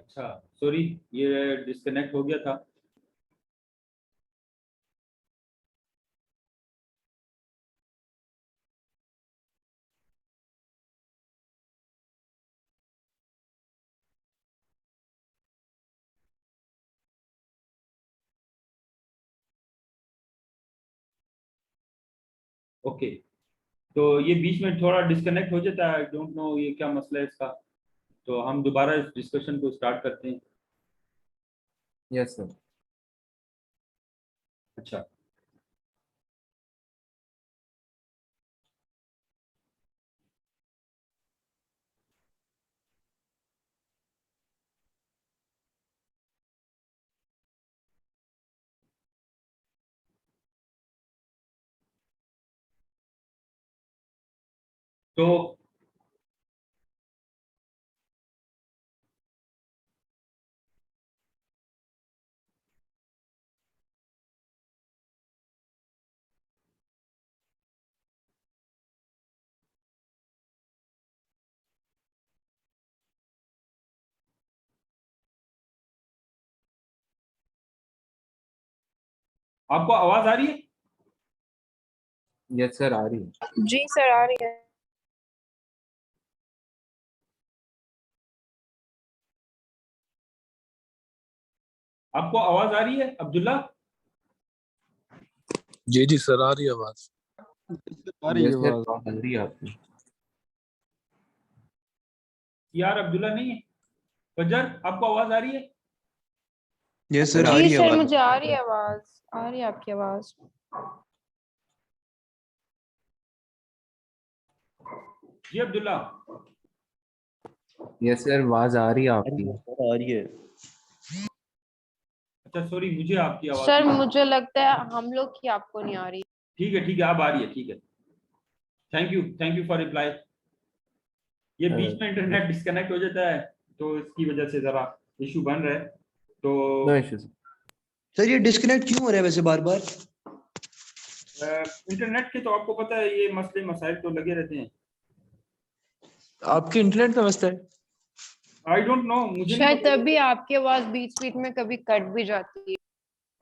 अच्छा सॉरी, ये डिस्कनेक्ट हो गया था। ओके, तो ये बीच में थोड़ा डिस्कनेक्ट हो जाता है, आई डोंट नो ये क्या मसला है इसका। तो हम दोबारा इस डिस्कशन को स्टार्ट करते हैं। Yes sir. अच्छा, तो आपको आवाज आ रही है? यस सर, आ रही है। जी सर, आ रही है। आपको आवाज आ रही है अब्दुल्ला? जी जी सर, आ रही है आवाज। आ रही है यस सर, आवाज। आ रही है आपकी। यार अब्दुल्ला नहीं है। फजर, आपको आवाज आ रही है? यस सर, आ जी रही है सर, आवाज। मुझे आ रही है आवाज, आ रही है आपकी आवाज। जी अब्दुल्ला। यस सर, आवाज आ रही है आ आपकी। रही है सर, आ रही है। अच्छा सॉरी, मुझे आपकी आवाज सर नहीं आ रही। मुझे लगता है हम लोग की आपको नहीं आ रही। ठीक है, अब आ रही है, ठीक है। Thank you for reply. ये बीच में इंटरनेट डिस्कनेक्ट हो जाता है, तो इसकी वजह से जरा इशू बन रहा है। तो नो इश्यूज। सर ये डिस्कनेक्ट क्यों हो रहा है वैसे बार बार? इंटरनेट के तो आपको पता है ये मसले मसाइल तो लगे रहते हैं। आपके इंटरनेट का मसला है? आई डोंट नो, मुझे नहीं शायद पता। तभी आपकी आवाज बीच बीच में कभी कट भी जाती है।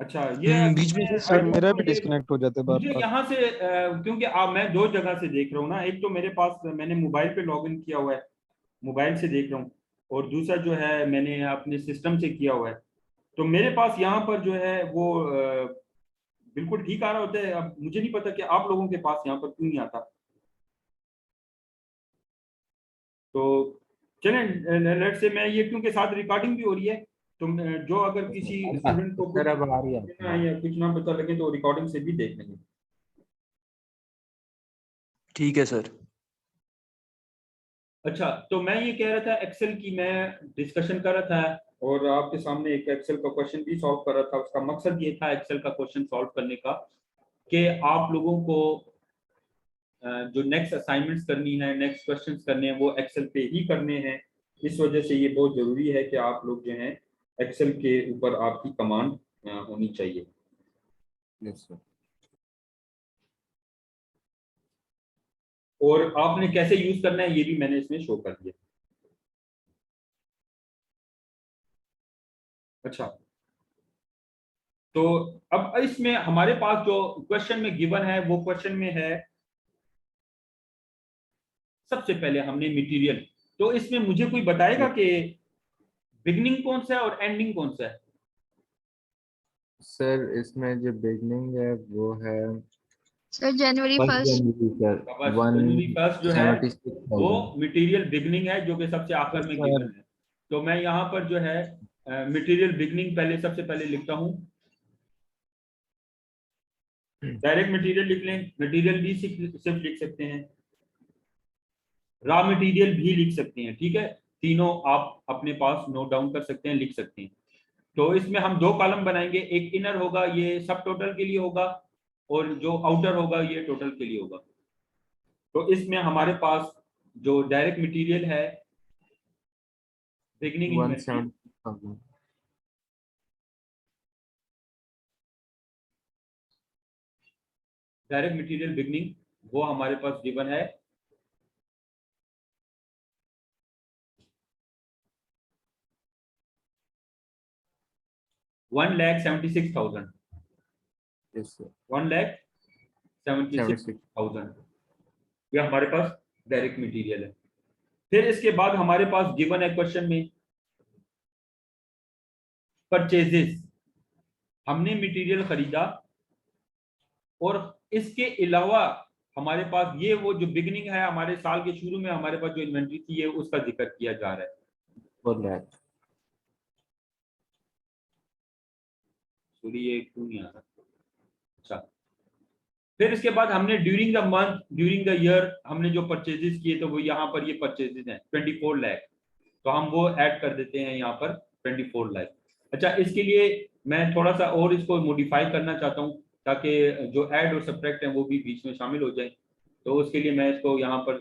अच्छा, ये बीच में I सर don't मेरा know, भी डिस्कनेक्ट हो जाता है बार मुझे बार। यहाँ से क्योंकि मैं दो जगह से देख रहा हूँ ना। एक तो मेरे पास मैंने मोबाइल पे लॉगिन किया हुआ है, मोबाइल से देख रहा हूँ। और दूसरा जो है मैंने अपने सिस्टम से किया हुआ है। तो मेरे पास यहाँ पर जो है वो बिल्कुल ठीक आ रहा होता है। अब मुझे नहीं पता कि आप लोगों के पास यहाँ पर क्यों नहीं आता। तो चलें, लेट्स से मैं ये क्योंकि साथ रिकॉर्डिंग भी हो रही है, तो जो अगर किसी स्टूडेंट को सर कुछ अब आ रही है आपकी ना आवाज। या कुछ ना पता लगे तो रिकॉर्डिंग से भी देख लेंगे। ठीक है सर। अच्छा, तो मैं ये कह रहा था एक्सेल की मैं डिस्कशन कर रहा था, और आपके सामने एक एक्सेल का क्वेश्चन भी सॉल्व कर रहा था। उसका मकसद ये था एक्सेल का क्वेश्चन सॉल्व करने का कि आप लोगों को जो नेक्स्ट असाइनमेंट्स करनी है, नेक्स्ट क्वेश्चंस करने हैं, वो एक्सेल पे ही करने हैं। इस वजह से ये बहुत जरूरी है कि आप लोग जो हैं एक्सेल के ऊपर आपकी कमांड होनी चाहिए। Yes sir. और आपने कैसे यूज करना है ये भी मैंने इसमें शो कर दिया। अच्छा, तो अब इसमें हमारे पास जो क्वेश्चन में गिवन है वो क्वेश्चन में है, सबसे पहले हमने मटेरियल। तो इसमें मुझे कोई बताएगा कि बिगनिंग कौन सा है और एंडिंग कौन सा है? सर इसमें जो बिगनिंग है वो है सर जनवरी 1 फर्स्ट। जनवरी सर। जनवरी फर्स्ट जो है वो 176,000। मटेरियल बिगनिंग है, जो कि सबसे आखिर में सर गिवन है। तो मैं यहाँ पर जो है मटेरियल बिगनिंग पहले सबसे पहले लिखता हूँ। डायरेक्ट मटेरियल लिख लें, मटेरियल भी सिर्फ लिख सकते हैं, रॉ मटेरियल भी लिख सकते हैं। ठीक है, तीनों आप अपने पास नोट डाउन कर सकते हैं, लिख सकते हैं। तो इसमें हम दो कॉलम बनाएंगे, एक इनर होगा ये सब टोटल के लिए होगा, और जो आउटर होगा ये टोटल के लिए होगा। तो इसमें हमारे पास जो डायरेक्ट मटेरियल है beginning inventory, 176,000। Direct material beginning वो हमारे पास गिवन है। 1,76,000, यस सर 1,76,000 ये हमारे पास डायरेक्ट मटेरियल है। फिर इसके बाद हमारे पास गिवन है क्वेश्चन में परचेजेस, हमने मटेरियल खरीदा और इसके अलावा हमारे पास ये वो जो बिगनिंग है हमारे साल के शुरू में हमारे पास जो इन्वेंट्री थी ये उसका जिक्र किया जा रहा है 4 लाख। सॉरी ये क्यों नहीं आ रहा। अच्छा, फिर इसके बाद हमने during the month during the year हमने जो परचेजेस किए तो वो यहाँ पर ये परचेजेस हैं 24 लाख, तो हम वो ऐड कर देते हैं यहाँ पर 24 लाख। अच्छा, इसके लिए मैं थोड़ा सा और इसको मॉडिफाई करना चाहता हूँ ताकि जो ऐड और सब्ट्रैक्ट हैं वो भी बीच में शामिल हो जाए, तो उसके लिए मैं इसको यहाँ पर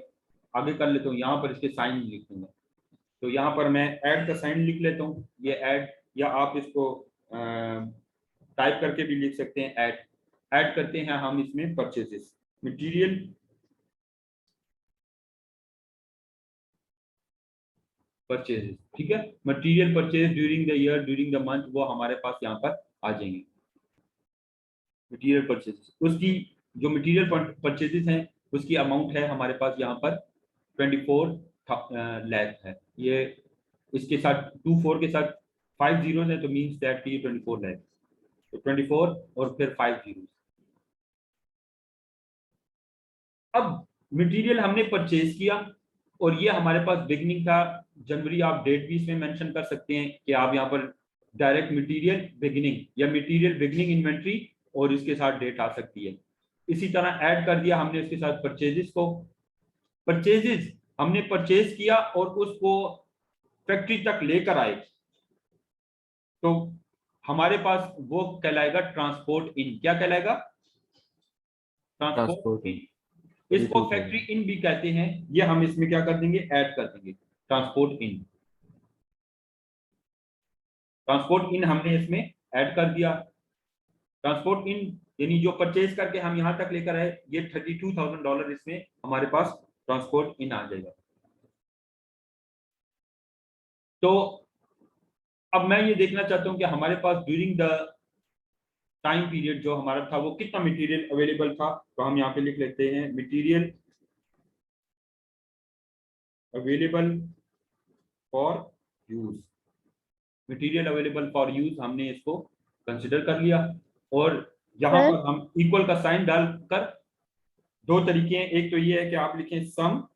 आगे कर लेता हूँ, यहाँ पर इसके साइन लिख दूंगा। तो यहाँ पर मैं ऐड का साइन लिख लेता हूँ, ये ऐड, या आप इसको टाइप करके भी लिख सकते हैं ऐड करते हैं हम इसमें परचेजेस मटेरियल परचेजेस, ठीक है। Material purchase during the year during the month वो हमारे पास यहाँ पर आ जाएंगे मटेरियल परचेजेस। उसकी जो मटेरियल परचेजेस हैं उसकी अमाउंट है हमारे पास यहाँ पर 24 लाख है। ये इसके साथ 24 के साथ 5 जीरोस है तो मींस दैट ये 24 लाख, तो 24 और फिर 5 जीरोस। अब मटेरियल हमने परचेज किया और ये हमारे पास बिगनिंग था जनवरी, आप डेट भी इसमें मेंशन कर सकते हैं कि आप यहाँ पर डायरेक्ट मटेरियल बिगनिंग या मटेरियल बिगनिंग इन्वेंट्री और इसके साथ डेट आ सकती है। इसी तरह ऐड कर दिया हमने इसके साथ परचेजेस को, परचेजेस हमने परचेज किया और उसको फैक्ट्री तक लेकर आए तो हमारे पास वो कहलाएगा ट्रांसपोर्ट इन। क्या कहलाएगा? ट्रांसपोर्ट इन। इसको फैक्ट्री इन भी कहते हैं, ये हम इसमें क्या कर देंगे, ऐड कर देंगे ट्रांसपोर्ट इन। ट्रांसपोर्ट इन हमने इसमें ऐड कर दिया। ट्रांसपोर्ट इन यानी जो परचेज करके हम यहां तक लेकर आए ये $32,000 इसमें हमारे पास ट्रांसपोर्ट इन आ जाएगा। तो अब मैं ये देखना चाहता हूं कि हमारे पास ड्यूरिंग द टाइम पीरियड जो हमारा था वो कितना मटेरियल अवेलेबल था, तो हम यहाँ पे लिख लेते हैं material available for use. Material available for use हमने इसको कंसिडर कर लिया और यहाँ पर हम इक्वल का साइन डालकर दो तरीके हैं, एक तो ये है कि आप लिखें सम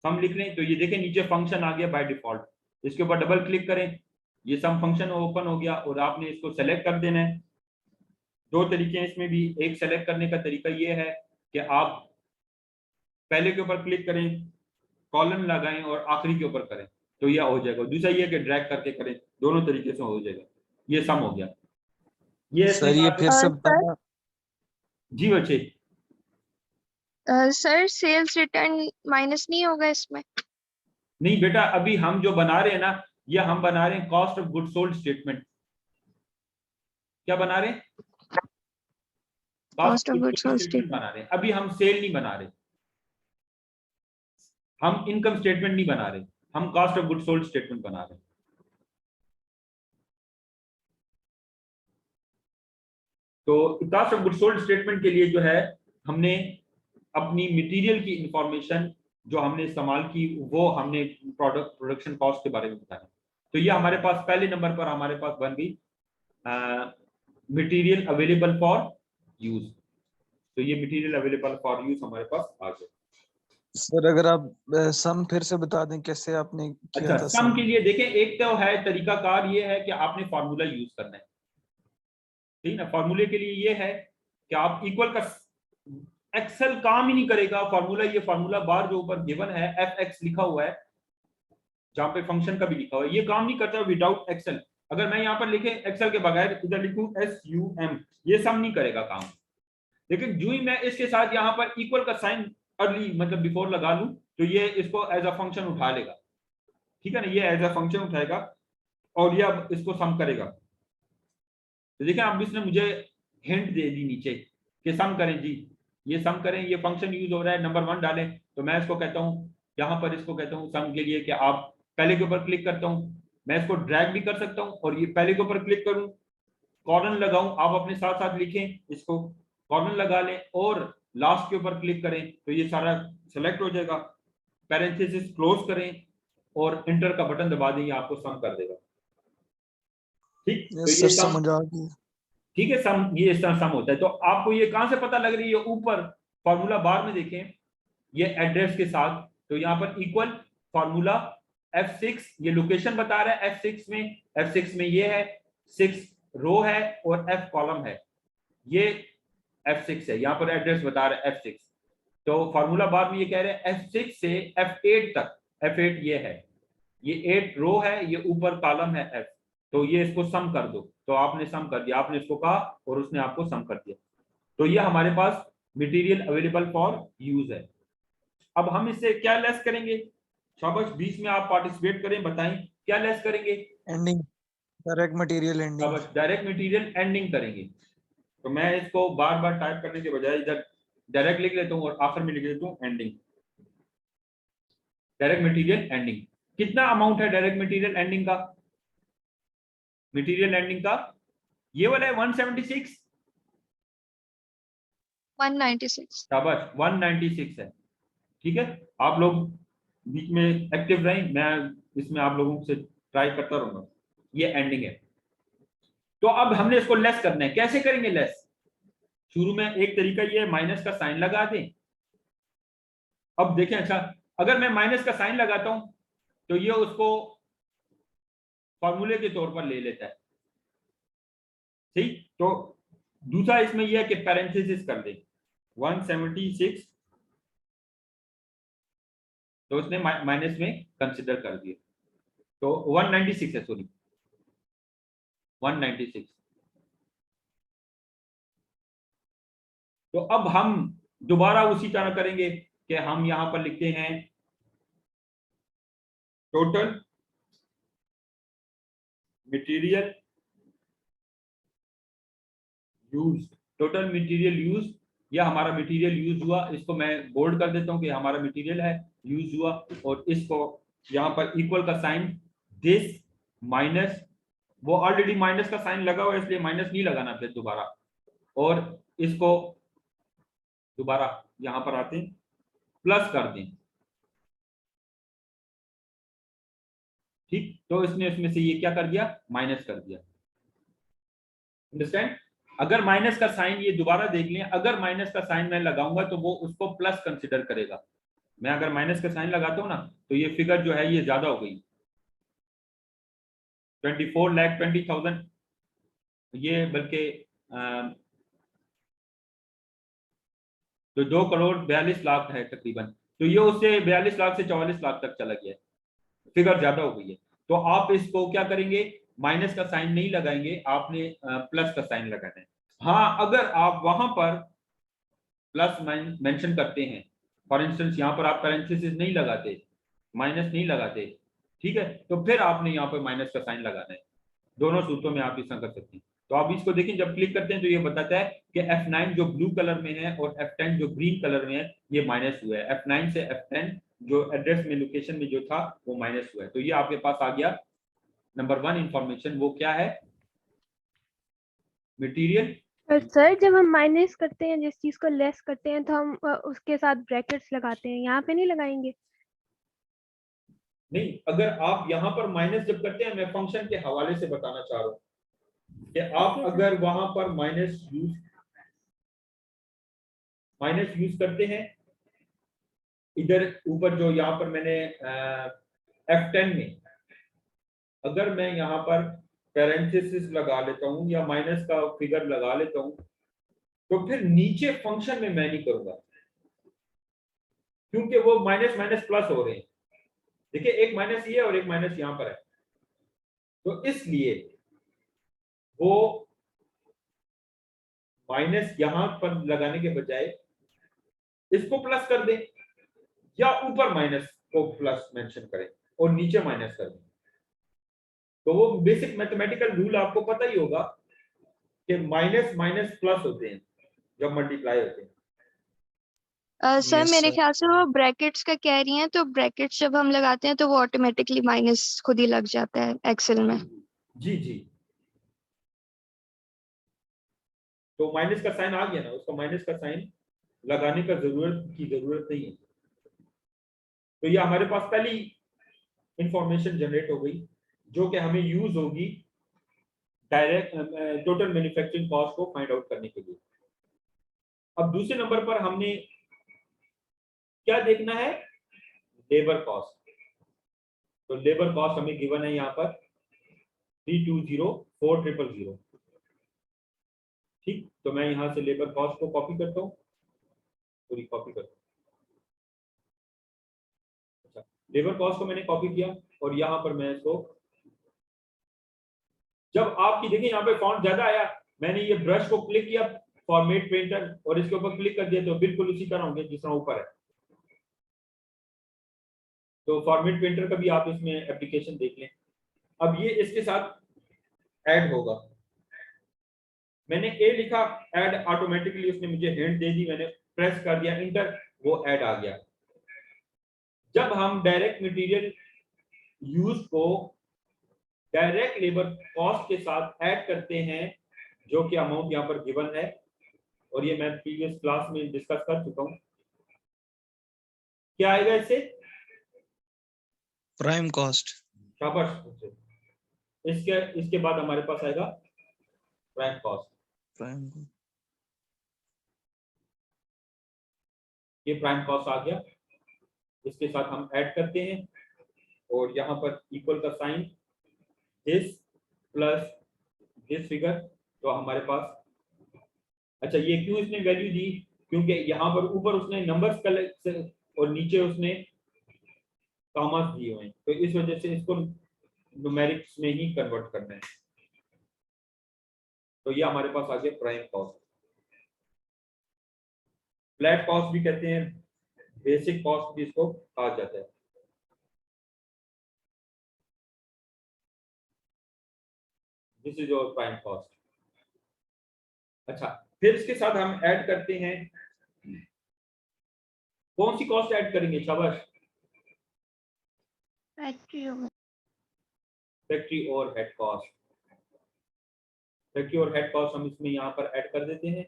लिख रहे हैं तो ये देखें नीचे फंक्शन आ गया बाय डिफॉल्ट, इसके ऊपर डबल क्लिक करें ये सम फंक्शन ओपन हो गया और आपने इसको सेलेक्ट कर देना है। दो तरीके हैं इसमें भी, एक सेलेक्ट करने का तरीका ये है कि आप पहले के ऊपर क्लिक करें, कॉलन लगाएं और आखिरी के ऊपर करें तो यह हो जाएगा। दूसरा ये कि ड्रैग करके करें, दोनों तरीके से हो जाएगा। ये सम हो गया। ये सर ये फिर से बताना। जी बच्चे। सर सेल्स रिटर्न माइनस नहीं होगा इसमें? नहीं बेटा, अभी हम जो बना रहे हैं ना ये हम बना रहे हैं cost of good sold statement. क्या बना रहे हैं? Cost of good sold statement बना रहे हैं। अभी हम सेल नहीं बना रहे, हम इनकम स्टेटमेंट नहीं बना रहे, हम cost of good sold statement बना रहे हैं। तो cost of good sold statement के लिए जो है हमने अपनी मटेरियल की इंफॉर्मेशन जो हमने इस्तेमाल की वो हमने प्रोडक्शन कॉस्ट के बारे में बताया। तो ये हमारे पास पहले नंबर पर हमारे पास बन गई मटेरियल अवेलेबल फॉर यूज। तो ये मटेरियल अवेलेबल फॉर यूज हमारे पास आ गया। सर अगर आप सम फिर से बता दें कैसे आपने किया अच्छा, था सम के लिए देखें, एक तो है तरीकाकार ये है कि आपने फार्मूला यूज करना है, ठीक ना। फार्मूले के लिए ये है कि आप इक्वल का एक्सेल काम ही नहीं करेगा फार्मूला, ये फार्मूला बार जो ऊपर गिवन है fx लिखा हुआ है जहां पे फंक्शन का भी लिखा हुआ है, ये काम नहीं करता विदाउट एक्सेल। अगर मैं यहाँ पर लिखे एक्सेल के बगैर इधर लिखूं SUM, ये सम नहीं करेगा काम। लेकिन जो ही मैं इसके साथ यहाँ पर इक्वल का साइन अर्ली मतलब बिफोर लगा लूं तो ये इसको एज अ फंक्शन उठा लेगा, ठीक है ना। ये एज अ फंक्शन उठाएगा और ये अब इसको सम करेगा। तो देखें अब इसने मुझे हिंट दे दी नीचे कि सम करें जी, ये सम करें, ये फंक्शन यूज हो रहा है, नंबर 1 डालें। तो मैं इसको कहता हूँ यहाँ पर, इसको कहता हूँ सम के लिए कि आप पहले के ऊपर क्लिक करता हूँ मैं इसको ड्रैग भी कर सकता हूं और ये पहले के ऊपर क्लिक करूं, कॉर्नर लगाऊं, आप अपने साथ साथ लिखें, इसको कॉर्नर लगा लें और लास्ट के ऊपर क्लिक करें तो ये सारा सेलेक्ट हो जाएगा। पैरेंथेसिस क्लोज करें और एंटर का बटन दबा दें, ये आपको सम कर देगा। ठीक, तो यस ये सर, सम, समझ आ गई। ठीक है, सम ये इस तरह सम होता है। तो आपको ये कहां से पता लग रही है? ऊपर फॉर्मूला बार में देखें, ये एड्रेस के साथ, तो यहाँ पर इक्वल फार्मूला F6, ये लोकेशन बता रहा है F6 में ये है 6 रो है और F कॉलम है, ये F6 है, यहाँ पर एड्रेस बता रहा है F6। तो फार्मूला बार में ये कह रहे हैं F6 से F8 तक, F8 ये है, ये 8 रो है, ये ऊपर कॉलम है F, तो ये इसको सम कर दो। तो आपने सम कर दिया, आपने इसको कहा और उसने आपको सम कर दिया। तो ये हमारे पास मटेरियल अवेलेबल फॉर यूज है। अब हम इससे क्या लेस करेंगे? शाबाश, बीच में आप पार्टिसिपेट करें, बताएं क्या लेस करेंगे? Ending, direct material ending. शाबाश, डायरेक्ट मटेरियल एंडिंग करेंगे। तो मैं इसको बार बार टाइप करने के बजाय इधर डायरेक्ट लिख लेता हूं और आखिर में लिख देता हूं एंडिंग, डायरेक्ट मटेरियल एंडिंग। कितना अमाउंट है डायरेक्ट मटेरियल एंडिंग का? मटेरियल एंडिंग का ये वाला है 176, 196। शाबाश 196 है। ठीक है, आप लोग बीच में एक्टिव रहें, मैं इसमें आप लोगों से ट्राई करता रहूंगा। ये एंडिंग है। तो अब हमने इसको लेस करना है, कैसे करेंगे लेस? शुरू में एक तरीका ये माइनस का साइन लगा दें। अब देखें, अच्छा अगर मैं माइनस का साइन लगाता हूं तो ये उसको फॉर्मूले के तौर पर ले लेता है। ठीक, तो दूसरा इसमें यह है कि पैरेंथेसिस कर दे 176, तो उसने माइनस में कंसिडर कर दिया, तो 196 है, सॉरी 196। तो अब हम दोबारा उसी तरह करेंगे कि हम यहां पर लिखते हैं total material use, total material use, या हमारा मटेरियल यूज हुआ, इसको मैं बोल्ड कर देता हूं कि हमारा मटेरियल है यूज हुआ, और इसको यहां पर इक्वल का साइन, दिस माइनस, वो ऑलरेडी माइनस का साइन लगा हुआ है इसलिए माइनस नहीं लगाना फिर दोबारा, और इसको दोबारा यहां पर आते हैं प्लस कर दें। ठीक, तो इसने इसमें से ये क्या कर दिया? माइनस कर दिया। अंडरस्टैंड? अगर माइनस का साइन, ये दोबारा देख लें, अगर माइनस का साइन मैं लगाऊंगा तो वो उसको प्लस कंसिडर करेगा। मैं अगर माइनस का साइन लगाता हूं ना तो ये फिगर जो है ये ज्यादा हो गई, 24,20,000, ये बल्कि तो 2,42,00,000 है तकरीबन, तो ये उससे 42 लाख से 44 लाख तक चला गया है, फिगर ज्यादा हो गई है। तो आप इसको क्या करेंगे? माइनस का साइन नहीं लगाएंगे, आपने प्लस का साइन लगाना है। हाँ, अगर आप वहां पर प्लस मेंशन करते हैं, फॉर इंस्टेंस यहाँ पर आप पैरेंथेसिस नहीं लगाते, माइनस नहीं लगाते, ठीक है, तो फिर आपने यहाँ पर माइनस का साइन लगाना है। दोनों सूत्रों में आप इस तरह कर सकते हैं। तो आप इसको देखें, जब क्लिक करते हैं तो ये बताता है कि F9 जो ब्लू कलर में है और F10 जो ग्रीन कलर में है ये माइनस हुआ है। F9 से F10 जो एड्रेस में, लोकेशन में जो था वो माइनस हुआ है। तो ये आपके पास आ गया नंबर 1 इंफॉर्मेशन। वो क्या है? मटेरियल। सर जब हम माइनस करते हैं, जिस चीज को लेस करते हैं, तो हम उसके साथ ब्रैकेट्स लगाते हैं, यहाँ पे नहीं लगाएंगे? नहीं, अगर आप यहाँ पर माइनस जब करते हैं, मैं फंक्शन के हवाले से बताना चाह रहा हूँ कि आप अगर वहां पर माइनस यूज करते हैं, इधर ऊपर जो यहाँ पर मैंने F10 में अगर मैं यहाँ पर पैरेंथेसिस लगा लेता हूँ या माइनस का फिगर लगा लेता हूँ, तो फिर नीचे फंक्शन में मैं नहीं करूंगा, क्योंकि वो माइनस माइनस प्लस हो रहे हैं। देखिए, एक माइनस ये और एक माइनस यहाँ पर है, तो इसलिए वो माइनस यहां पर लगाने के बजाय इसको प्लस कर दें, या ऊपर माइनस को प्लस मेंशन करें और नीचे माइनस कर दें। तो वो बेसिक मैथमेटिकल रूल आपको पता ही होगा कि माइनस माइनस प्लस होते हैं जब मल्टीप्लाई होते हैं। सर Yes, मेरे sir. ख्याल से वो ब्रैकेट्स का कह रही हैं, तो ब्रैकेट्स जब हम लगाते हैं तो वो ऑटोमेटिकली माइनस खुद ही लग जाता है एक्सेल में। जी जी, तो माइनस का साइन आ गया ना, उसका माइनस का साइन लगाने का जरूरत नहीं है। तो ये हमारे पास पहली इंफॉर्मेशन जनरेट हो गई जो कि हमें यूज होगी डायरेक्ट टोटल मैन्युफैक्चरिंग कॉस्ट को फाइंड आउट करने के लिए। अब दूसरे नंबर पर हमने क्या देखना है, लेबर कॉस्ट। तो लेबर कॉस्ट हमें गिवन है यहाँ पर 3204000। ठीक, तो मैं यहाँ से लेबर कॉस्ट को कॉपी करता हूँ, पूरी कॉपी करता हूँ। अच्छा, लेबर कॉस्ट को मैंने कॉपी किया और यहाँ पर मैं इसको, जब आपकी देखिए यहाँ पे फॉन्ट ज्यादा आया, मैंने ये ब्रश को क्लिक किया फॉर्मेट पेंटर और इसके ऊपर क्लिक कर दिया तो बिल्कुल उसी तरह होंगे जिस तरह ऊपर है। तो फॉर्मेट पेंटर का भी आप इसमें एप्लीकेशन देख लें। अब ये इसके साथ ऐड होगा, मैंने ए लिखा, ऐड ऑटोमेटिकली उसने मुझे हिंट दे दी, मैंने प्रेस कर दिया इंटर, वो ऐड आ गया। जब हम डायरेक्ट मटेरियल यूज को डायरेक्ट लेबर कॉस्ट के साथ ऐड करते हैं, जो कि अमाउंट यहाँ पर गिवन है और ये मैं प्रीवियस क्लास में डिस्कस कर चुका हूं, क्या आएगा इससे, Prime cost. शाबाश। इसके बाद हमारे पास आएगा प्राइम कॉस्ट। Prime. ये प्राइम कॉस्ट आ गया, इसके साथ हम ऐड करते हैं और यहाँ पर इक्वल का sign, this plus this figure, तो हमारे पास, अच्छा ये क्यों इसने वैल्यू दी, क्योंकि यहाँ पर ऊपर उसने नंबर्स और नीचे उसने कॉमास दिए हुए हैं, तो इस वजह से इसको न्यूमेरिक्स में ही कन्वर्ट करना है। तो ये हमारे पास आ गया प्राइम कॉस्ट। फ्लैट कॉस्ट भी कहते हैं, बेसिक कॉस्ट भी इसको कहा जाता है। This is your prime cost. अच्छा, फिर इसके साथ हम ऐड करते हैं, कौन सी कॉस्ट ऐड करेंगे, शाबाश, फैक्ट्री और हेड कॉस्ट। फैक्ट्री और हेड कॉस्ट हम इसमें यहाँ पर ऐड कर देते हैं।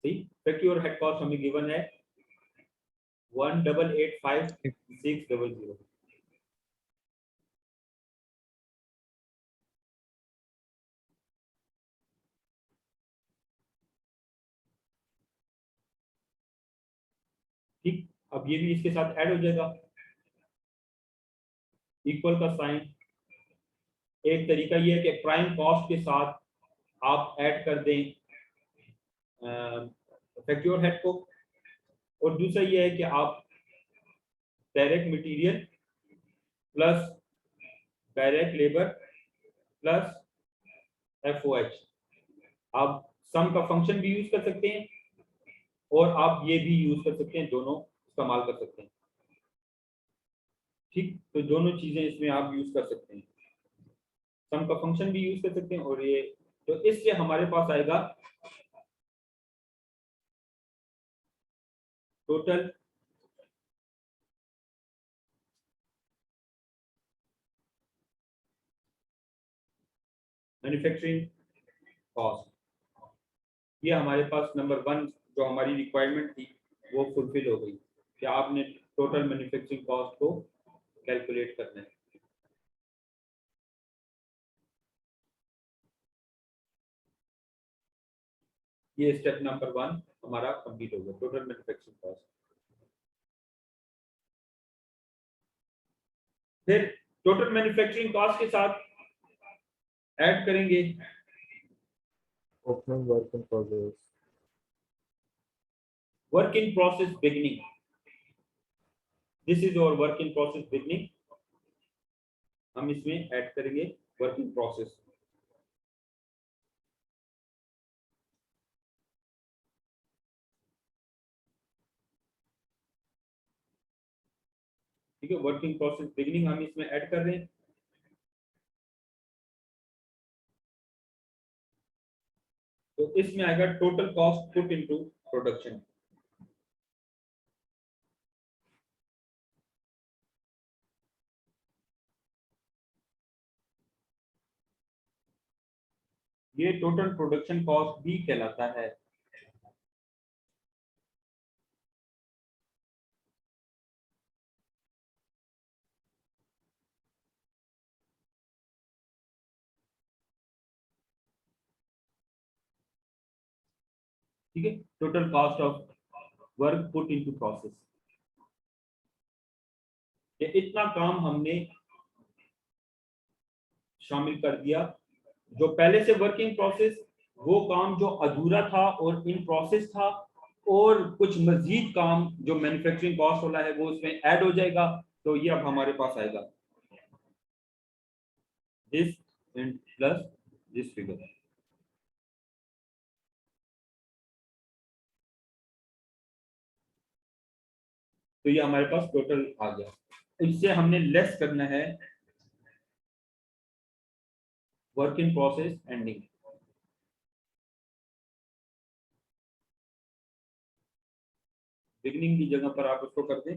फैक्ट्री और हेड कॉस्ट हमें गिवन है 1885600। ठीक, अब ये भी इसके साथ ऐड हो जाएगा, इक्वल का साइन। एक तरीका ये है कि प्राइम कॉस्ट के साथ आप ऐड कर दें फैक्ट्री और हेड को, और दूसरा ये है कि आप direct material plus direct labour plus FOH, आप सम का फंक्शन भी यूज कर सकते हैं और आप ये भी यूज कर सकते हैं, दोनों इस्तेमाल कर सकते हैं। ठीक, तो दोनों चीजें इसमें आप यूज कर सकते हैं, सम का फंक्शन भी यूज कर सकते हैं और ये, तो इससे हमारे पास आएगा टोटल मैन्युफैक्चरिंग कॉस्ट। ये हमारे पास नंबर 1 जो हमारी रिक्वायरमेंट थी वो फुलफिल हो गई कि आपने टोटल मैन्युफैक्चरिंग कॉस्ट को कैलकुलेट करना है। ये स्टेप नंबर 1 हमारा कंप्लीट हो गया, टोटल मैन्युफैक्चरिंग कॉस्ट। फिर टोटल मैन्युफैक्चरिंग कॉस्ट के साथ ऐड करेंगे Opening work in progress. Work in process beginning. This is और वर्क इन प्रोसेस बिगिनिंग, हम इसमें ऐड करेंगे वर्क इन प्रोसेस। ठीक है, वर्किंग प्रोसेस बिगिनिंग हम इसमें ऐड कर रहे हैं। तो इसमें आएगा total cost put into production. ये टोटल प्रोडक्शन कॉस्ट भी कहलाता है। ठीक है, total cost of work put into process. ये इतना काम हमने शामिल कर दिया। जो पहले से वर्किंग प्रोसेस, वो काम जो अधूरा था और इन प्रोसेस था, और कुछ मजीद काम जो मैन्युफैक्चरिंग कॉस्ट वाला है वो उसमें ऐड हो जाएगा। तो ये अब हमारे पास आएगा दिस प्लस दिस फिगर। तो ये हमारे पास टोटल आ गया। इससे हमने लेस करना है work in process ending. Beginning की जगह पर आप उसको कर दें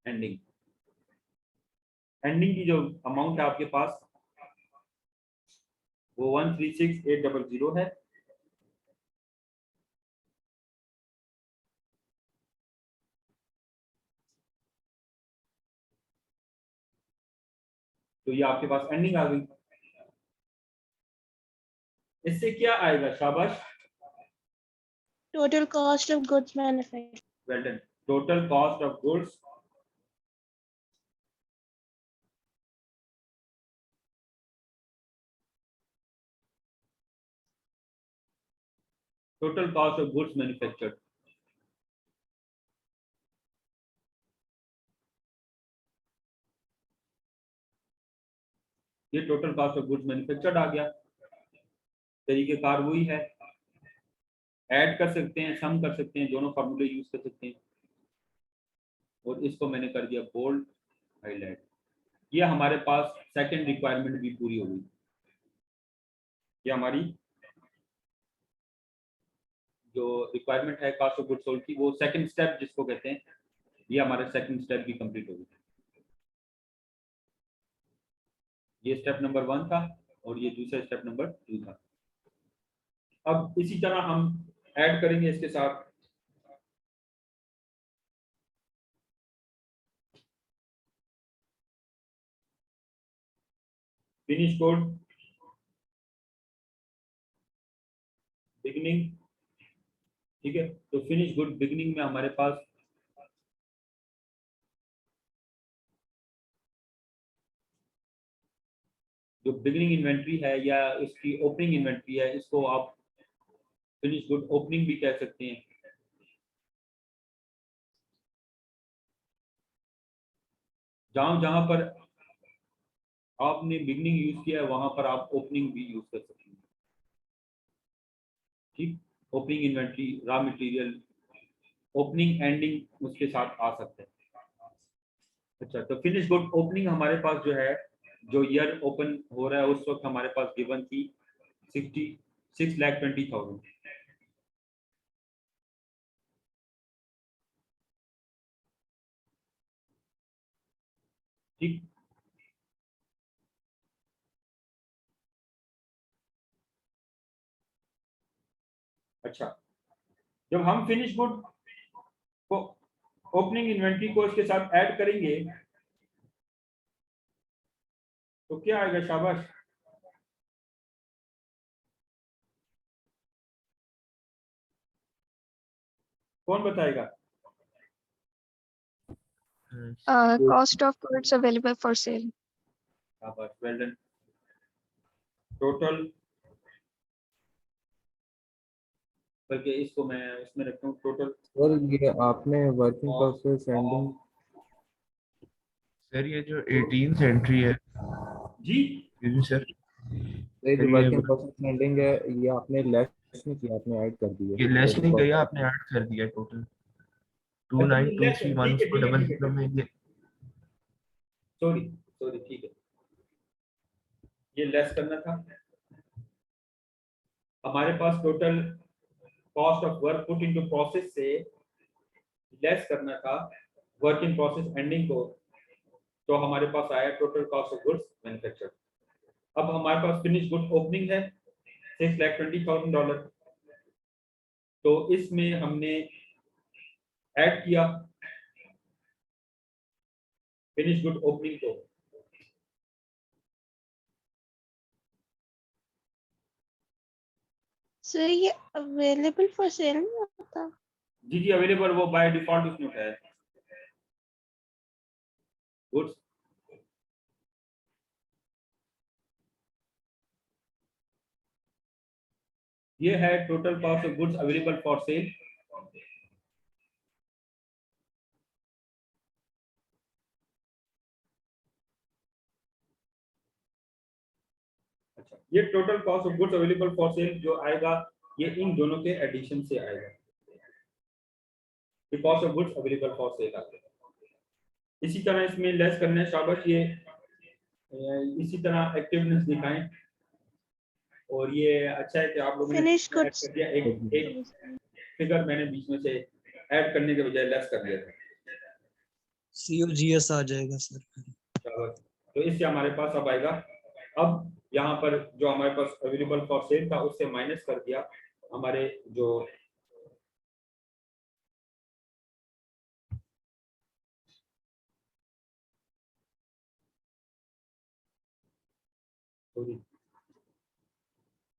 एंडिंग। एंडिंग की जो अमाउंट है आपके पास वो 136800 है। तो ये आपके पास एंडिंग आ गई। इससे क्या आएगा शाबाश? Total cost of goods manufactured. Well done. Total cost of goods total cost of goods manufactured. ये total cost of goods manufactured आ गया। तरीकेकार वही है, ऐड कर सकते हैं, सम कर सकते हैं, दोनों फार्मूले यूज कर सकते हैं। और इसको मैंने कर दिया बोल्ड हाईलाइट। ये हमारे पास सेकंड रिक्वायरमेंट भी पूरी हो गई। ये हमारी जो रिक्वायरमेंट है कॉस्ट ऑफ गुड्स सोल्ड की, वो सेकंड स्टेप जिसको कहते हैं, ये हमारा सेकंड स्टेप भी कंप्लीट हो गया। ये स्टेप नंबर 1 था और ये दूसरा स्टेप नंबर 2 था। अब इसी तरह हम ऐड करेंगे इसके साथ फिनिश गुड बिगनिंग। ठीक है, तो फिनिश गुड बिगनिंग में हमारे पास जो बिगनिंग इन्वेंट्री है या इसकी ओपनिंग इन्वेंट्री है, इसको आप फिनिश गुड ओपनिंग भी कह सकते हैं। जहां जहां पर आपने बिगनिंग यूज किया है वहां पर आप ओपनिंग भी यूज कर सकते हैं। ठीक, opening inventory, raw material, opening ending उसके साथ आ सकते हैं। अच्छा, तो फिनिश गुड ओपनिंग हमारे पास जो है, जो ईयर ओपन हो रहा है उस वक्त हमारे पास गिवन थी 66,20,000। ठीक, अच्छा, जब हम फिनिश गुड को ओपनिंग इन्वेंट्री को इसके साथ ऐड करेंगे तो क्या आएगा शाबाश? कौन बताएगा? Cost of goods available for sale. शाबाश, वेल डन। टोटल, बल्कि इसको मैं उसमें रखता हूँ टोटल। और ये आपने वर्किंग प्रोसेस एंडिंग, सर ये जो 18th एंट्री है जी सर, ये जो ये वर्किंग प्रोसेस एंडिंग है, ये आपने लेस नहीं किया, आपने ऐड कर दिया। ये लेस नहीं किया, आपने ऐड कर दिया टोटल 29,231 उसको डबल जीरो में ये। सॉरी ठीक है, ये लेस करना था। हमारे पास total cost of work put into process से लेस करना था वर्क इन प्रोसेस एंडिंग को, तो हमारे पास आया total cost of goods manufactured. अब हमारे पास फिनिश गुड ओपनिंग है $6,20,000, तो इसमें हमने ऐड किया फिनिश गुड ओपनिंग को। सर ये अवेलेबल फॉर सेल नहीं होता? जी अवेलेबल, वो बाय डिफॉल्ट उसमें है गुड्स। ये है total cost of goods available for sale. अच्छा, ये total cost of goods available for sale जो आएगा ये इन दोनों के एडिशन से आएगा, ये cost of goods available for sale आएगा। इसी तरह इसमें लेस करना है, शाबाश, ये इसी तरह एक्टिवनेस दिखाएं। और ये अच्छा है कि आप लोगों ने Finished ऐड goods. कर दिया, एक फिगर मैंने बीच में से ऐड करने के बजाय लेस कर दिया था। COGS आ जाएगा सर। शाबाश, तो इससे हमारे पास अब आएगा, अब यहाँ पर जो हमारे पास अवेलेबल फॉर सेल था उससे माइनस कर दिया हमारे जो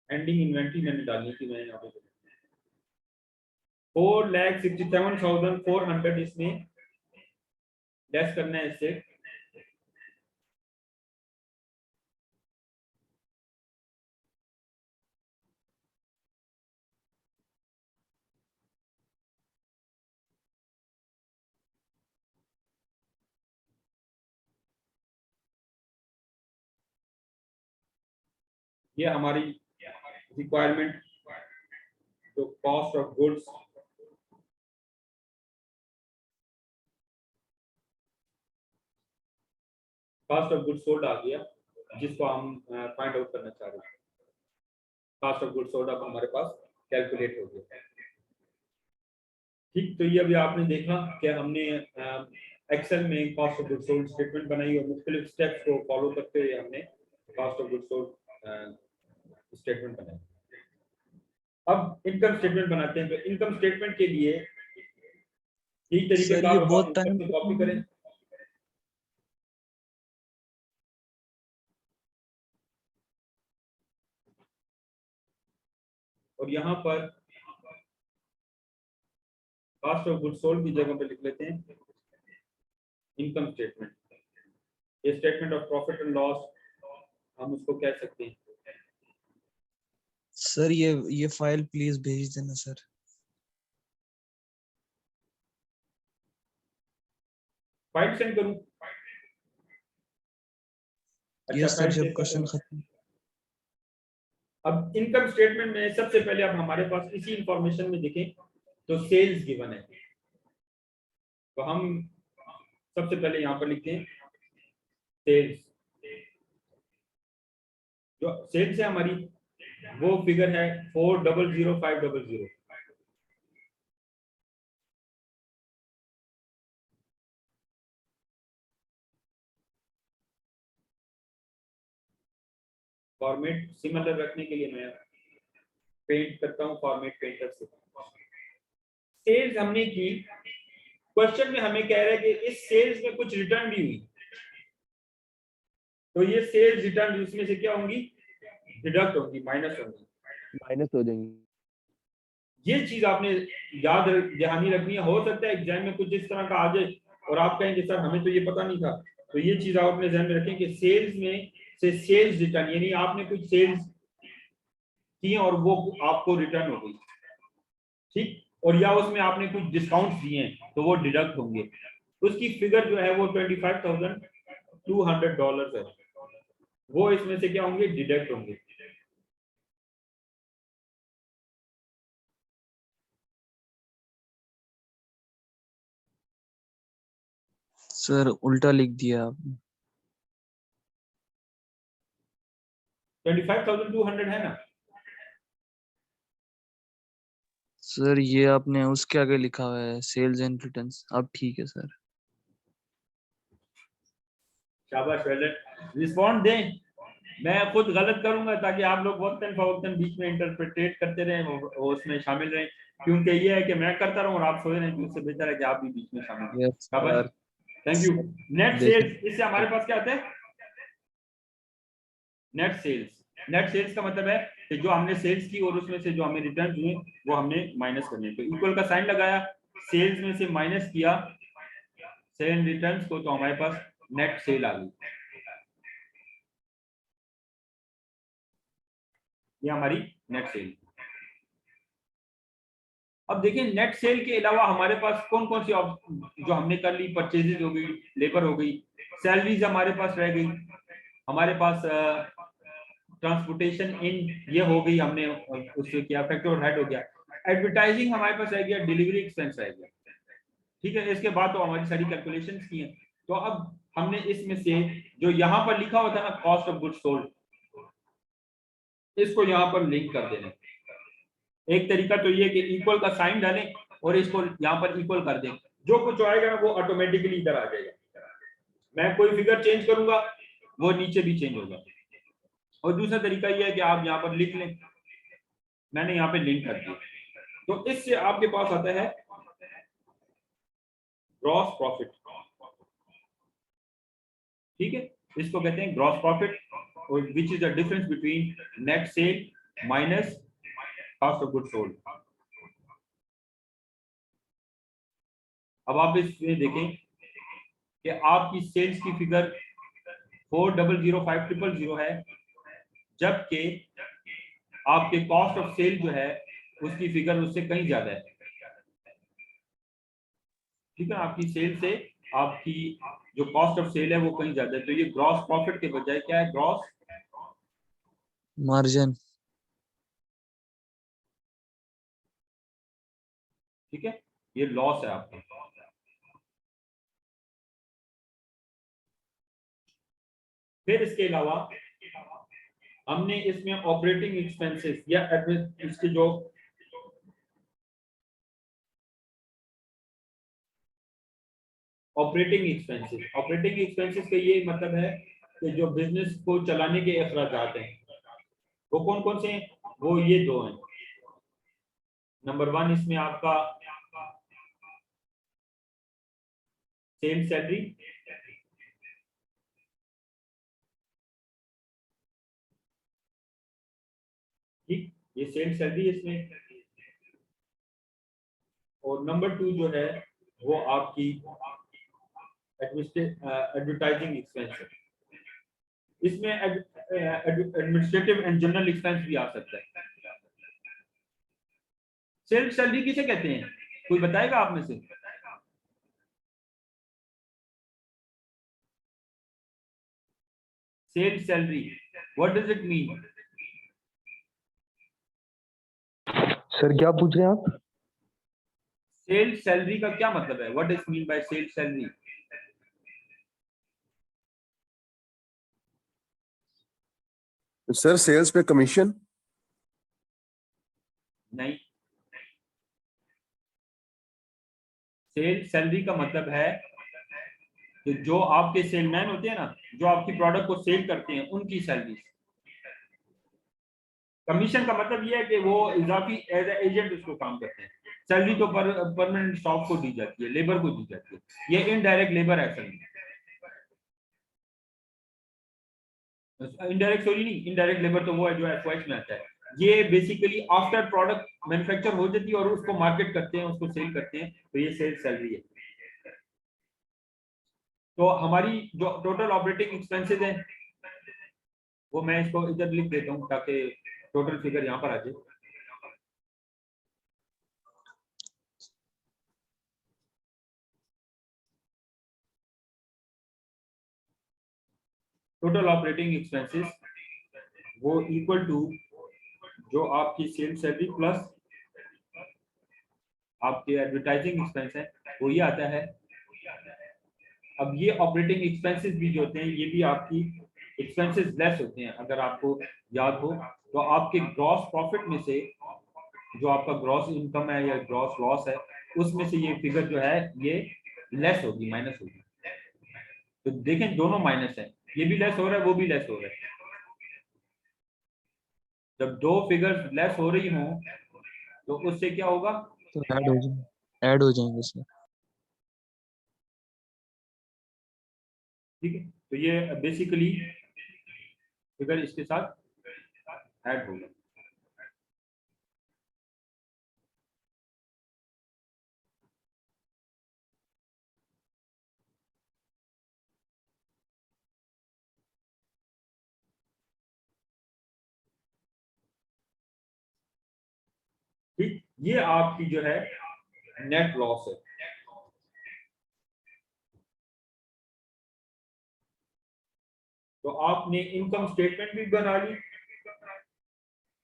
एंडिंग इन्वेंटरी मैंने डालनी थी, मैंने यहाँ पे 4,67,400 इसमें लेस करना है इससे। ये हमारी रिक्वायरमेंट जो कॉस्ट ऑफ गुड्स सोल्ड आ गया, जिसको हम फाइंड आउट करना चाह रहे हैं। कॉस्ट ऑफ गुड्स सोल्ड अब हमारे पास कैलकुलेट हो गया। ठीक, तो ये अभी आपने देखा कि हमने एक्सेल में cost of goods sold statement बनाई और मुख्तलिफ स्टेप्स को फॉलो करते हुए हमने cost of goods sold statement बनाई। अब इनकम स्टेटमेंट बनाते हैं, तो इनकम स्टेटमेंट के लिए यही तरीके सर, ये बहुत टाइम कॉपी करें। और यहाँ पर कॉस्ट ऑफ गुड्स सोल्ड की जगह पे लिख लेते हैं इनकम स्टेटमेंट। ये statement of profit and loss हम उसको कह सकते हैं। सर ये फाइल प्लीज भेज देना सर। फाइल सेंड करूं? यस सर, फाइल जब सेंड क्वेश्चन करूं। खत्म। अब इनकम स्टेटमेंट में सबसे पहले अब हमारे पास इसी इंफॉर्मेशन में देखें तो सेल्स गिवन है, तो हम सबसे पहले यहाँ पर लिखते हैं सेल्स। जो सेल्स है हमारी वो फिगर है 4,00,500। फॉर्मेट सिमिलर रखने के लिए मैं पेंट करता हूं फॉर्मेट पेंटर से। सेल्स हमने की, क्वेश्चन में हमें कह रहा है कि इस सेल्स में कुछ रिटर्न भी हुई, तो ये सेल्स रिटर्न इसमें से क्या होंगी? डिडक्ट होंगी, माइनस होंगी, माइनस हो जाएंगी। ये चीज आपने याद दहानी रखनी है। हो सकता है एग्जाम में कुछ इस तरह का आ जाए और आप कहेंगे सर हमें तो ये पता नहीं था, तो ये चीज आप अपने ध्यान में रखें कि सेल्स में से सेल्स रिटर्न, यानी आपने कुछ सेल्स की और वो आपको रिटर्न हो गई, ठीक, और या उसमें आपने कुछ डिस्काउंट दिए हैं तो वो डिडक्ट होंगे। उसकी फिगर जो है वो $25,200 है, वो इसमें से क्या होंगे? डिडक्ट होंगे। सर उल्टा लिख दिया आपने। 25,200 है ना? सर ये आपने उसके आगे लिखा हुआ है सेल्स एंड रिटर्न्स। अब ठीक है सर। शाबाश वेल रिस्पॉन्ड दें। मैं खुद गलत करूंगा ताकि आप लोग वक्तन फवक्तन बीच में इंटरप्रेटेट करते रहें और उसमें शामिल रहें, क्योंकि ये है कि मैं करता रहूं और आप सोए रहें, तो उससे बेहतर है कि आप भी बीच में शामिल रहें। यस शाबाश, सर। Thank you. नेट देखिए सेल्स, इससे हमारे पास क्या आता है? Net sales. नेट सेल्स का मतलब है कि जो हमने सेल्स की और उसमें से जो हमें रिटर्न हुए वो हमने माइनस करने। तो इक्वल का साइन लगाया, सेल्स में से माइनस किया सेल रिटर्न्स को, तो हमारे पास नेट सेल आ गई। ये हमारी नेट सेल। अब देखिए नेट सेल के अलावा हमारे पास कौन कौन सी जो हमने कर ली, परचेजेज हो गई, लेबर हो गई, सैलरीज हमारे पास रह गई, हमारे पास ट्रांसपोर्टेशन इन ये हो गई, हमने उससे किया, फैक्टर और हेड हो गया, एडवर्टाइजिंग हमारे पास रह गया, डिलीवरी एक्सपेंस रह गया। ठीक है, इसके बाद तो हमारी सारी कैलकुलेशंस की हैं। तो अब हमने इसमें से जो यहाँ पर लिखा हुआ था ना कॉस्ट ऑफ गुड्स सोल्ड, इसको यहाँ पर लिंक कर देना। एक तरीका तो ये कि इक्वल का साइन डालें और इसको यहाँ पर इक्वल कर दें, जो कुछ आएगा ना वो ऑटोमेटिकली इधर आ जाएगा। मैं कोई फिगर चेंज करूंगा वो नीचे भी चेंज होगा। और दूसरा तरीका ये है कि आप यहाँ पर लिख लें, मैंने यहाँ पे लिंक कर दिया, तो इससे आपके पास आता है ग्रॉस प्रॉफिट। ठीक है, इसको कहते हैं ग्रॉस प्रॉफिट, और which is the difference between net cell minus cost of goods sold. अब आप इसमें देखें कि आपकी सेल्स की फिगर 400500 है, जबकि आपके कॉस्ट ऑफ सेल जो है उसकी फिगर उससे कहीं ज्यादा है। ठीक है, आपकी सेल से आपकी जो कॉस्ट ऑफ सेल है वो कहीं ज्यादा है। तो ये ग्रॉस प्रॉफिट के बजाय क्या है? Gross margin. ठीक है, ये लॉस है आपका। फिर इसके अलावा हमने इसमें ऑपरेटिंग एक्सपेंसेस या इसके जो ऑपरेटिंग एक्सपेंसेस का ये मतलब है कि जो बिजनेस को चलाने के अखराजात हैं वो कौन कौन से हैं? वो ये दो हैं। नंबर 1 इसमें आपका सेल सैलरी, ठीक, ये सेल सैलरी इसमें, और नंबर 2 जो है वो आपकी एडवर्टाइजिंग एक्सपेंस है। इसमें एडमिनिस्ट्रेटिव एंड जनरल एक्सपेंस भी आ सकता है। सेल सैलरी किसे कहते हैं, कोई बताएगा आप में से? Sale salary, what does it mean? Sir क्या पूछ रहे हैं आप? सेल सैलरी का क्या मतलब है? What is mean by sale salary? Sir sales पे कमीशन? नहीं, सेल सैलरी का मतलब है कि जो आपके सेलमैन होते हैं ना, जो आपकी प्रोडक्ट को सेल करते हैं, उनकी सैलरी। कमीशन का मतलब ये है कि वो इजाफी एज एजेंट उसको काम करते हैं। सैलरी तो परमानेंट स्टाफ को दी जाती है, लेबर को दी जाती है। ये इनडायरेक्ट लेबर है असल में, इनडायरेक्ट सॉरी नहीं, इनडायरेक्ट लेबर तो वो है जो एफओएच में आता है। ये बेसिकली आफ्टर प्रोडक्ट मैन्युफैक्चर हो जाती है और उसको मार्केट करते हैं, उसको सेल करते हैं, तो ये सेल सैलरी है। तो हमारी जो टोटल ऑपरेटिंग एक्सपेंसेस हैं वो मैं इसको इधर लिख देता हूँ ताकि टोटल फिगर यहाँ पर आ जाए। टोटल ऑपरेटिंग एक्सपेंसेस वो इक्वल टू जो आपकी सेल सैलरी प्लस आपके एडवर्टाइजिंग एक्सपेंस है, वो ये आता है। अब ये ऑपरेटिंग एक्सपेंसेस भी जो होते हैं ये भी आपकी एक्सपेंसेस लेस होते हैं। अगर आपको याद हो तो आपके ग्रॉस प्रॉफिट में से जो आपका ग्रॉस इनकम है या ग्रॉस लॉस है, उसमें से ये फिगर जो है ये लेस होगी, माइनस होगी। तो देखें दोनों माइनस है, ये भी लेस हो रहा है, वो भी लेस हो रहा है। जब दो फिगर्स लेस हो रही हों तो उससे क्या होगा? तो ऐड हो जाएंगे इसमें। ठीक है, तो ये बेसिकली फिगर इसके साथ ऐड होगा। ठीक, ये आपकी जो है नेट लॉस है। तो आपने इनकम स्टेटमेंट भी बना ली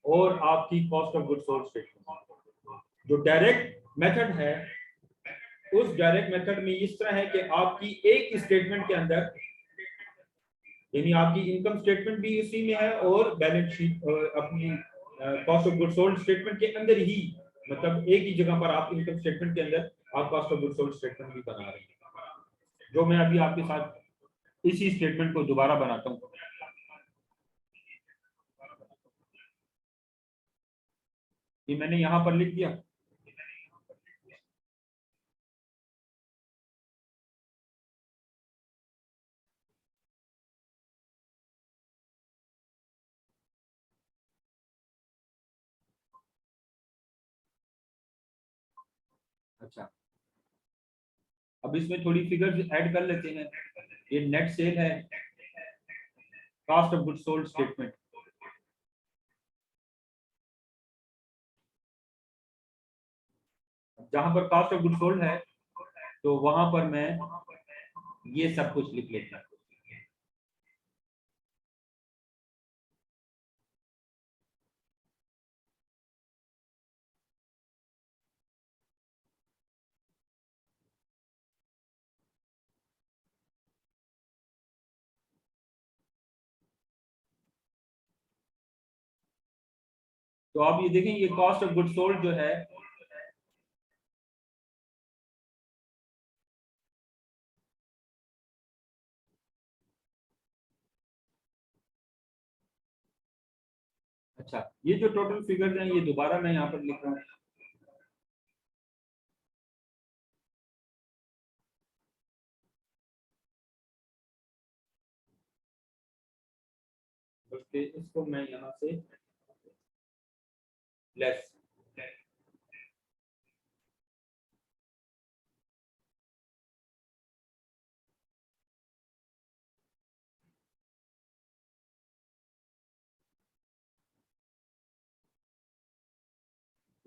और आपकी cost of goods sold statement. जो डायरेक्ट मेथड है, उस डायरेक्ट मेथड में इस तरह है कि आपकी एक स्टेटमेंट के अंदर, यानी आपकी इनकम स्टेटमेंट भी उसी में है और बैलेंस शीट अपनी cost of goods sold statement के अंदर ही, मतलब एक ही जगह पर आप इनकम स्टेटमेंट के अंदर आप cost of goods sold statement भी बना रहे हैं। जो मैं अभी आपके साथ इसी स्टेटमेंट को दोबारा बनाता हूँ। ये मैंने यहां पर लिख दिया। अच्छा, अब इसमें थोड़ी फिगर्स ऐड कर लेते हैं। ये नेट सेल है, cost of goods sold statement. जहां पर कॉस्ट ऑफ गुड्स सोल्ड है तो वहां पर मैं ये सब कुछ लिख लेता हूं। तो आप ये देखें, ये कॉस्ट ऑफ गुड्स सोल्ड जो है अच्छा, ये जो टोटल फिगर्स हैं ये दोबारा मैं यहाँ पर लिख रहा हूँ। बल्कि इसको मैं यहाँ से लेस,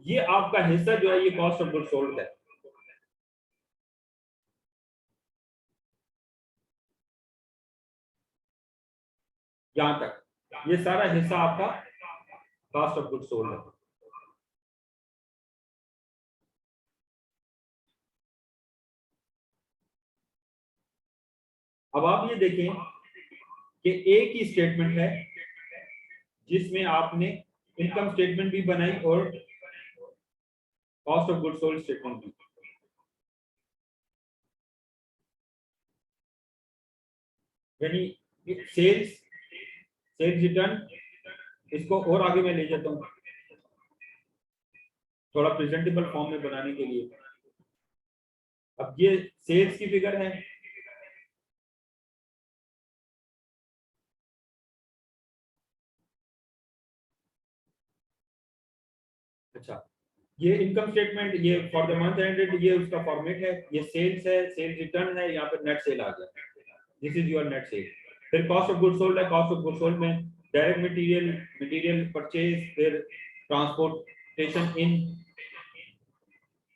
ये आपका हिस्सा जो है ये कॉस्ट ऑफ गुड्स सोल्ड है। यहां तक ये सारा हिस्सा आपका कॉस्ट ऑफ गुड्स सोल्ड है। अब आप ये देखें कि एक ही स्टेटमेंट है जिसमें आपने इनकम स्टेटमेंट भी बनाई और cost of goods sold statement भी। यानी सेल्स रिटर्न, इसको और आगे मैं ले जाता हूँ थोड़ा प्रेजेंटेबल फॉर्म में बनाने के लिए। अब ये सेल्स की फिगर है, अच्छा ये इनकम स्टेटमेंट, ये फॉर द मंथ एंडेड, ये उसका फॉर्मेट है। ये सेल्स है, सेल्स रिटर्न है, यहाँ पर नेट सेल आ गया, this is your net cell. फिर कॉस्ट ऑफ गुड्स सोल्ड है, कॉस्ट ऑफ गुड्स सोल्ड में डायरेक्ट मटेरियल परचेज, फिर ट्रांसपोर्टेशन इन,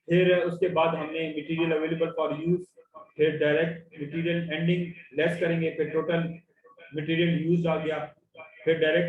फिर उसके बाद हमने मटेरियल अवेलेबल फॉर यूज, फिर डायरेक्ट मटेरियल एंडिंग लेस करेंगे, फिर टोटल मटेरियल यूज आ गया, फिर डायरेक्ट